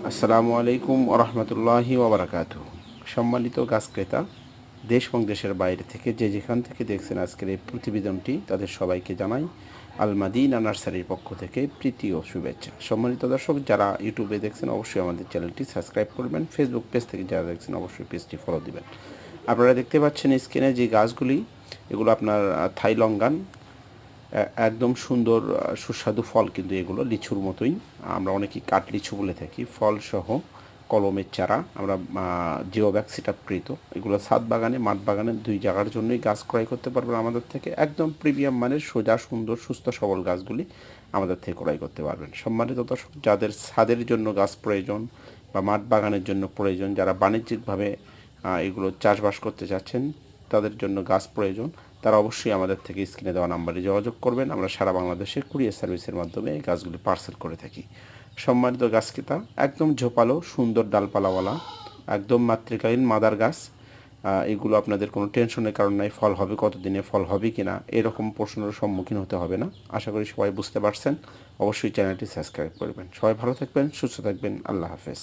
আসসালামু আলাইকুম ওরহমতুল্লাহি ওবরাকাতুহু। সম্মানিত গাছ ক্রেতা, দেশ এবং দেশের বাইরে থেকে যে যেখান থেকে দেখছেন আজকের এই প্রতিবেদনটি, তাদের সবাইকে জানাই আল মাদিনা নার্সারির পক্ষ থেকে প্রীতি ও শুভেচ্ছা। সম্মানিত দর্শক, যারা ইউটিউবে দেখছেন অবশ্যই আমাদের চ্যানেলটি সাবস্ক্রাইব করবেন, ফেসবুক পেজ থেকে যারা দেখছেন অবশ্যই পেজটি ফলো দিবেন। আপনারা দেখতে পাচ্ছেন স্ক্রিনে যে গাছগুলি, এগুলো আপনার থাই লঙ্গান, একদম সুন্দর সুস্বাদু ফল, কিন্তু এগুলো লিচুর মতোই। আমরা অনেকেই কাঠ লিচু বলে থাকি। ফলসহ কলমের চারা আমরা জিও ব্যাগ সেটআপকৃত, এগুলো ছাদ বাগানে মাঠ বাগানে দুই জায়গার জন্যই গাছ ক্রয় করতে পারবেন আমাদের থেকে। একদম প্রিমিয়াম মানের সোজা সুন্দর সুস্থ সবল গাছগুলি আমাদের থেকে ক্রয় করতে পারবেন। সম্মানিত দর্শক, যাদের ছাদের জন্য গাছ প্রয়োজন বা মাঠ বাগানের জন্য প্রয়োজন, যারা বাণিজ্যিকভাবে এগুলো চাষবাস করতে চাচ্ছেন, তাদের জন্য গাছ প্রয়োজন, তারা অবশ্যই আমাদের থেকে স্ক্রিনে দেওয়া নাম্বারে যোগাযোগ করবেন। আমরা সারা বাংলাদেশে কুরিয়ার সার্ভিসের মাধ্যমে এই গাছগুলি পার্সেল করে থাকি। সম্মানিত গাছ ক্রেতা, একদম ঝোপালো সুন্দর ডালপালাওয়ালা একদম মাতৃকালীন মাদার গাছ। এগুলো আপনাদের কোনো টেনশনের কারণ নাই, ফল হবে কতদিনে, ফল হবে কি না এরকম প্রশ্নের সম্মুখীন হতে হবে না। আশা করি সবাই বুঝতে পারছেন। অবশ্যই চ্যানেলটি সাবস্ক্রাইব করবেন। সবাই ভালো থাকবেন, সুস্থ থাকবেন। আল্লাহ হাফেজ।